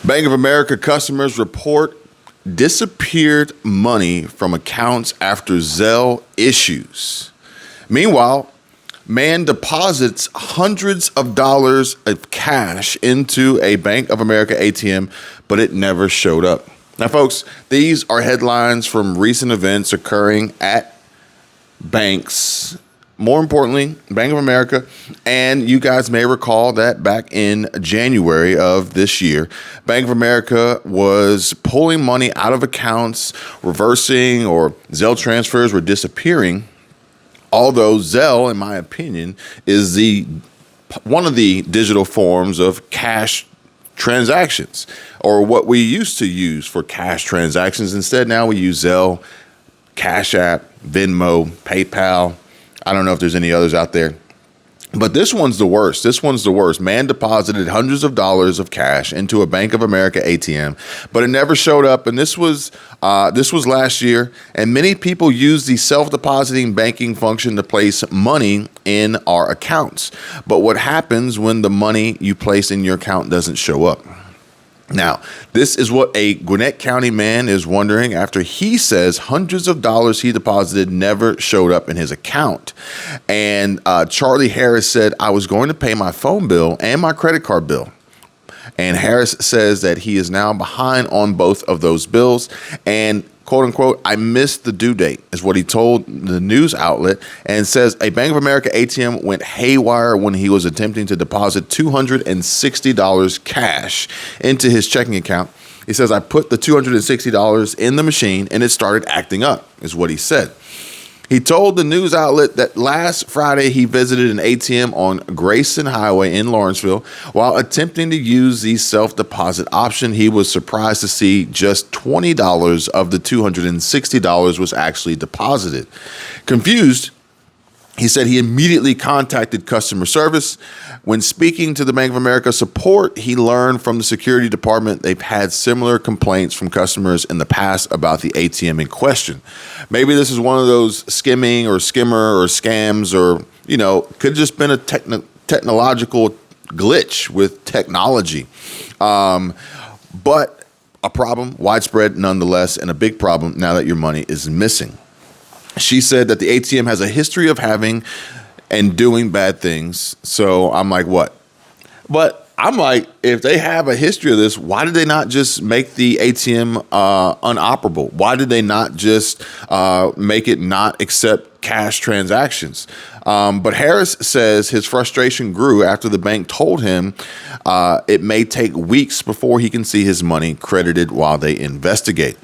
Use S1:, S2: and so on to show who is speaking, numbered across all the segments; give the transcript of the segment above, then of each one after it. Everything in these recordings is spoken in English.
S1: Bank of America customers report disappeared money from accounts after Zelle issues. Meanwhile, man deposits hundreds of dollars of cash into a Bank of America ATM, but it never showed up. Now, folks, these are headlines from recent events occurring at banks. More importantly, Bank of America, and you guys may recall that back in January of this year, Bank of America was pulling money out of accounts, reversing, or Zelle transfers were disappearing. Although Zelle, in my opinion, is one of the digital forms of cash transactions, or what we used to use for cash transactions. Instead, now we use Zelle, Cash App, Venmo, PayPal. I don't know if there's any others out there, but this one's the worst. This one's the worst. Man deposited hundreds of dollars of cash into a Bank of America ATM, but it never showed up. And this was last year, and many people use the self-depositing banking function to place money in our accounts. But what happens when the money you place in your account doesn't show up? Now, this is what a Gwinnett County man is wondering after he says hundreds of dollars he deposited never showed up in his account. And Charlie Harris said, "I was going to pay my phone bill and my credit card bill." And Harris says that he is now behind on both of those bills. And quote unquote, "I missed the due date," is what he told the news outlet, and says a Bank of America ATM went haywire when he was attempting to deposit $260 cash into his checking account. He says, "I put the $260 in the machine and it started acting up," is what he said. He told the news outlet that last Friday he visited an ATM on Grayson Highway in Lawrenceville. While attempting to use the self-deposit option, he was surprised to see just $20 of the $260 was actually deposited. Confused, he said he immediately contacted customer service. When speaking to the Bank of America support, he learned from the security department they've had similar complaints from customers in the past about the ATM in question. Maybe this is one of those skimming or skimmer or scams, or, could have just been a technological glitch with technology. But a problem, widespread nonetheless, and a big problem now that your money is missing. She said that the ATM has a history of having and doing bad things. So I'm like, what? But I'm like, if they have a history of this, why did they not just make the ATM unoperable? Why did they not just make it not accept cash transactions? But Harris says his frustration grew after the bank told him it may take weeks before he can see his money credited while they investigate.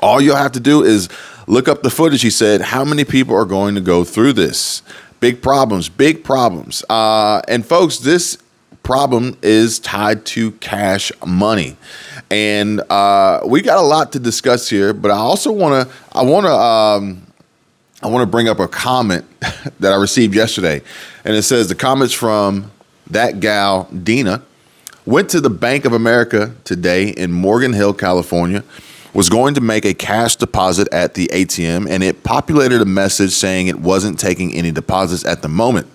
S1: All you'll have to do is look up the footage, he said. How many people are going to go through this? Big problems, big problems. And folks, this problem is tied to cash money. And we got a lot to discuss here, but I also want to bring up a comment that I received yesterday. And it says, the comments from that gal, Dina, went to the Bank of America today in Morgan Hill, California, was going to make a cash deposit at the ATM, and it populated a message saying it wasn't taking any deposits at the moment.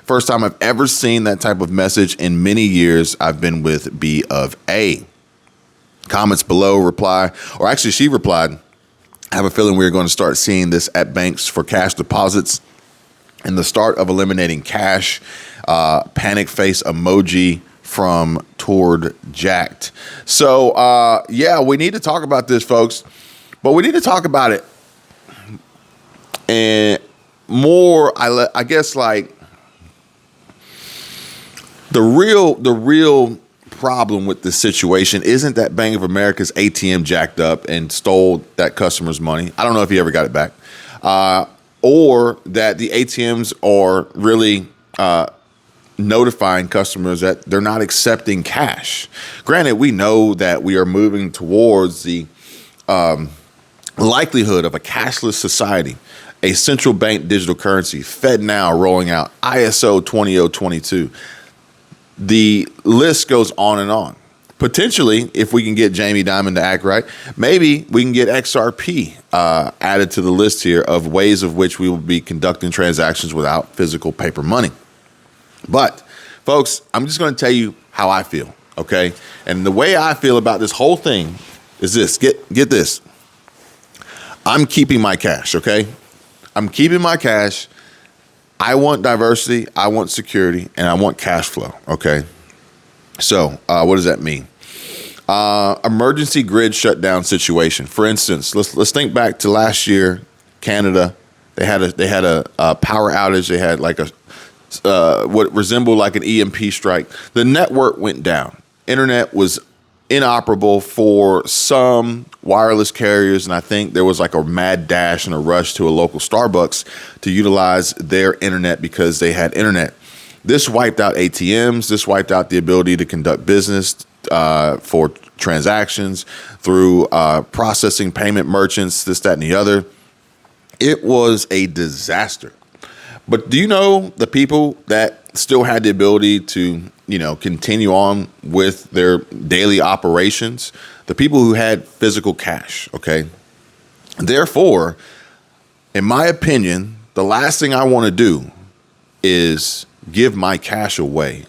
S1: First time I've ever seen that type of message in many years I've been with B of A. Comments below reply, or actually she replied, "I have a feeling we're going to start seeing this at banks for cash deposits, and the start of eliminating cash, panic face emoji from toward jacked." So, yeah, we need to talk about this, folks, but we need to talk about it and more. I guess like the real problem with this situation isn't that Bank of America's ATM jacked up and stole that customer's money. I don't know if he ever got it back, or that the ATMs are really notifying customers that they're not accepting cash. Granted, we know that we are moving towards the likelihood of a cashless society, a central bank digital currency, FedNow rolling out, ISO 20022. The list goes on and on. Potentially, if we can get Jamie Dimon to act right, maybe we can get XRP added to the list here of ways of which we will be conducting transactions without physical paper money. But, folks, I'm just going to tell you how I feel, Okay. And the way I feel about this whole thing is this. Get this. I'm keeping my cash. Okay. I'm keeping my cash. I want diversity. I want security, and I want cash flow. Okay. So what does that mean? Emergency grid shutdown situation. For instance, let's think back to last year, Canada. They had a power outage. They had like what resembled like an EMP strike. The network went down. Internet was inoperable for some wireless carriers, and I think there was like a mad dash and a rush to a local Starbucks to utilize their internet because they had internet. This wiped out ATMs. This wiped out the ability to conduct business for transactions through processing payment merchants, this, that, and the other. It was a disaster. But do you know the people that still had the ability to, continue on with their daily operations? The people who had physical cash, okay? Therefore, in my opinion, the last thing I want to do is give my cash away,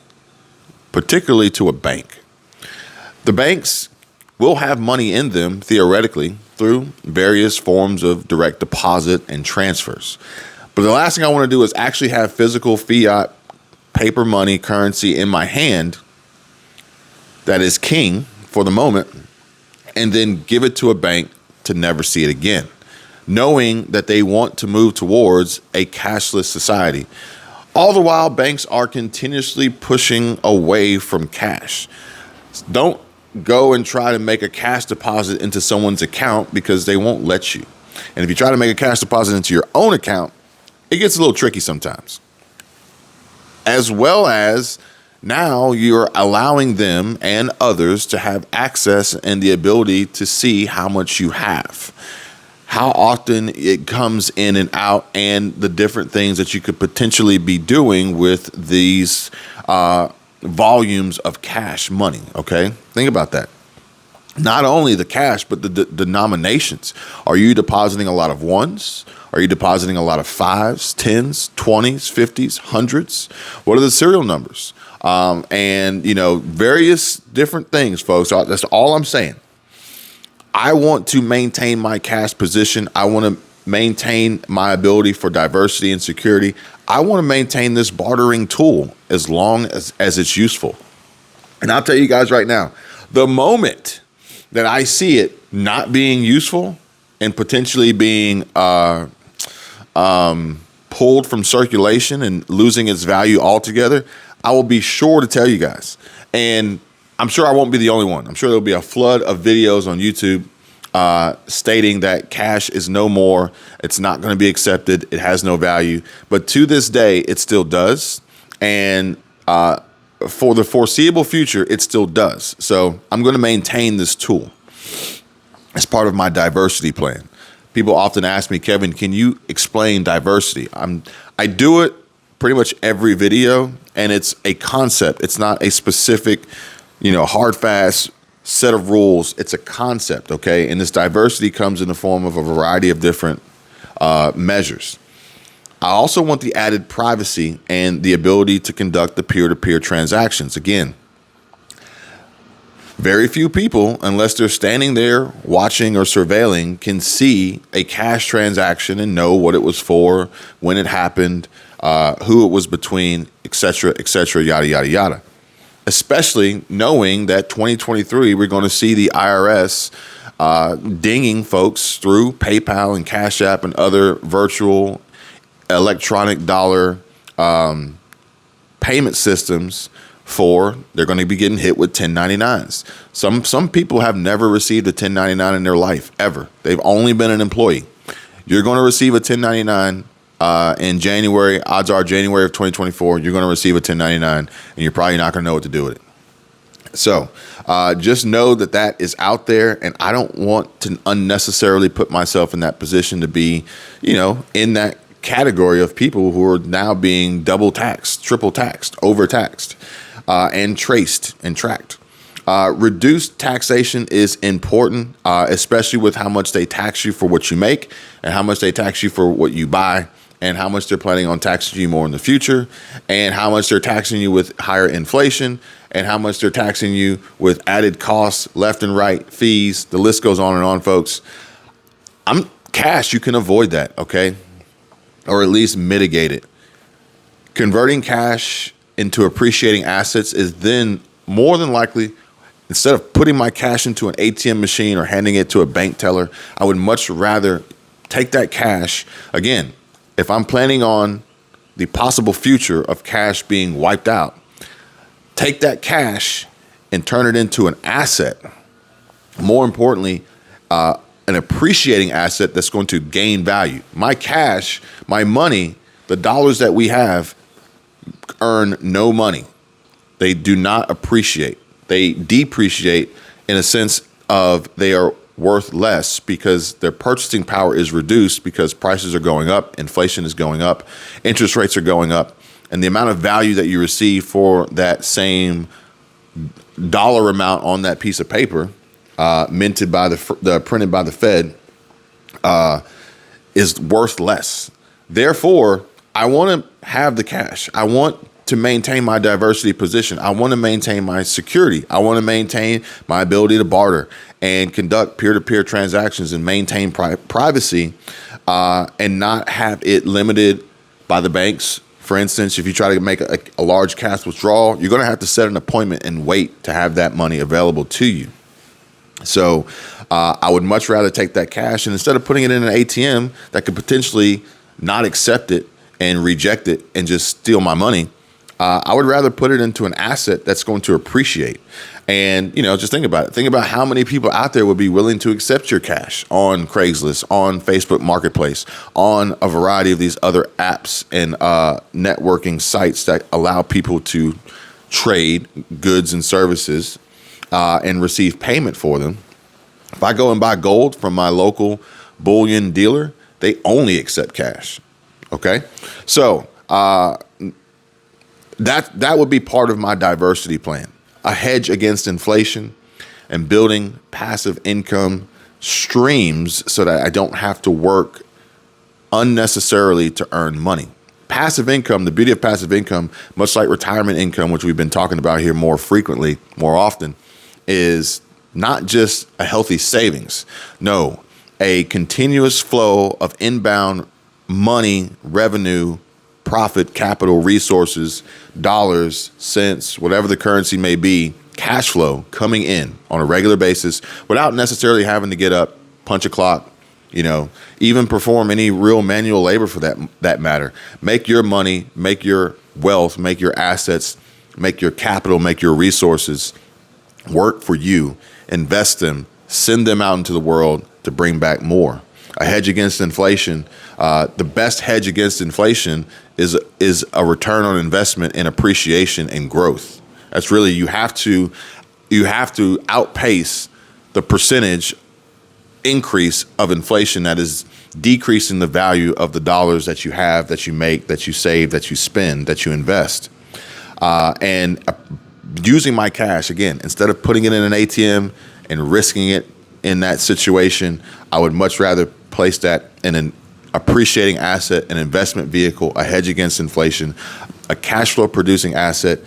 S1: particularly to a bank. The banks will have money in them, theoretically, through various forms of direct deposit and transfers. But the last thing I want to do is actually have physical fiat paper money currency in my hand that is king for the moment, and then give it to a bank to never see it again, knowing that they want to move towards a cashless society. All the while, banks are continuously pushing away from cash. Don't go and try to make a cash deposit into someone's account because they won't let you. And if you try to make a cash deposit into your own account, it gets a little tricky sometimes. As well as now you're allowing them and others to have access and the ability to see how much you have, how often it comes in and out, and the different things that you could potentially be doing with these volumes of cash money. Okay, think about that. Not only the cash, but the denominations. Are you depositing a lot of ones? Are you depositing a lot of fives, 10s, 20s, 50s, 100s? What are the serial numbers? And various different things, folks. That's all I'm saying. I want to maintain my cash position. I want to maintain my ability for diversity and security. I want to maintain this bartering tool as long as it's useful. And I'll tell you guys right now, the moment that I see it not being useful and potentially being pulled from circulation and losing its value altogether, I will be sure to tell you guys. And I'm sure I won't be the only one. I'm sure there'll be a flood of videos on YouTube stating that cash is no more. It's not going to be accepted. It has no value. But to this day, it still does. And for the foreseeable future, it still does. So I'm going to maintain this tool as part of my diversity plan. People often ask me, Kevin, can you explain diversity? I do it pretty much every video, and it's a concept. It's not a specific, hard, fast set of rules. It's a concept, okay? And this diversity comes in the form of a variety of different measures. I also want the added privacy and the ability to conduct the peer-to-peer transactions. Again, very few people, unless they're standing there watching or surveilling, can see a cash transaction and know what it was for, when it happened, who it was between, et cetera, yada, yada, yada. Especially knowing that 2023, we're going to see the IRS dinging folks through PayPal and Cash App and other virtual electronic dollar payment systems they're going to be getting hit with 1099s. Some people have never received a 1099 in their life, ever. They've only been an employee. You're going to receive a 1099 in January. Odds are January of 2024, you're going to receive a 1099, and you're probably not going to know what to do with it. So just know that is out there, and I don't want to unnecessarily put myself in that position to be, in that category of people who are now being double taxed, triple taxed, overtaxed, and traced and tracked. Reduced taxation is important, especially with how much they tax you for what you make and how much they tax you for what you buy and how much they're planning on taxing you more in the future and how much they're taxing you with higher inflation and how much they're taxing you with added costs left and right, fees. The list goes on and on, folks. Cash, you can avoid that, okay? Or at least mitigate it. Converting cash into appreciating assets is then more than likely, instead of putting my cash into an ATM machine or handing it to a bank teller, I would much rather take that cash. Again, if I'm planning on the possible future of cash being wiped out, take that cash and turn it into an asset. More importantly, an appreciating asset that's going to gain value. My cash, my money, the dollars that we have earn no money. They do not appreciate. They depreciate in a sense of they are worth less because their purchasing power is reduced because prices are going up, inflation is going up, interest rates are going up, and the amount of value that you receive for that same dollar amount on that piece of paper, minted by printed by the Fed, is worth less. Therefore, I want to have the cash. I want to maintain my diversity position. I want to maintain my security. I want to maintain my ability to barter and conduct peer-to-peer transactions and maintain privacy, and not have it limited by the banks. For instance, if you try to make a large cash withdrawal, you're going to have to set an appointment and wait to have that money available to you. So I would much rather take that cash, and instead of putting it in an ATM that could potentially not accept it and reject it and just steal my money, I would rather put it into an asset that's going to appreciate. And, just think about it. Think about how many people out there would be willing to accept your cash on Craigslist, on Facebook Marketplace, on a variety of these other apps and networking sites that allow people to trade goods and services and receive payment for them. If I go and buy gold from my local bullion dealer, they only accept cash. Okay? So that would be part of my diversity plan. A hedge against inflation and building passive income streams so that I don't have to work unnecessarily to earn money. Passive income, the beauty of passive income, much like retirement income, which we've been talking about here more frequently, more often, is not just a healthy savings. No, a continuous flow of inbound money, revenue, profit, capital, resources, dollars, cents, whatever the currency may be, cash flow coming in on a regular basis without necessarily having to get up, punch a clock, even perform any real manual labor for that matter. Make your money, make your wealth, make your assets, make your capital, make your resources work for you, invest them, send them out into the world to bring back more. A hedge against inflation. The best hedge against inflation is a return on investment in appreciation and growth. That's really, you have to outpace the percentage increase of inflation that is decreasing the value of the dollars that you have, that you make, that you save, that you spend, that you invest. And using my cash, again, instead of putting it in an ATM and risking it in that situation, I would much rather place that in an appreciating asset, an investment vehicle, a hedge against inflation, a cash flow producing asset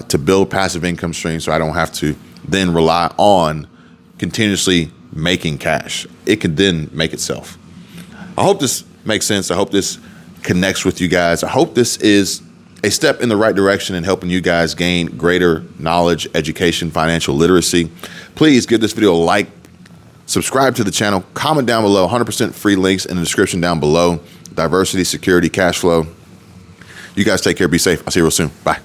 S1: to build passive income streams so I don't have to then rely on continuously making cash. It can then make itself. I hope this makes sense. I hope this connects with you guys. I hope this is a step in the right direction in helping you guys gain greater knowledge, education, financial literacy. Please give this video a like, subscribe to the channel, comment down below, 100% free links in the description down below. Diversity, security, cash flow. You guys take care, be safe. I'll see you real soon. Bye.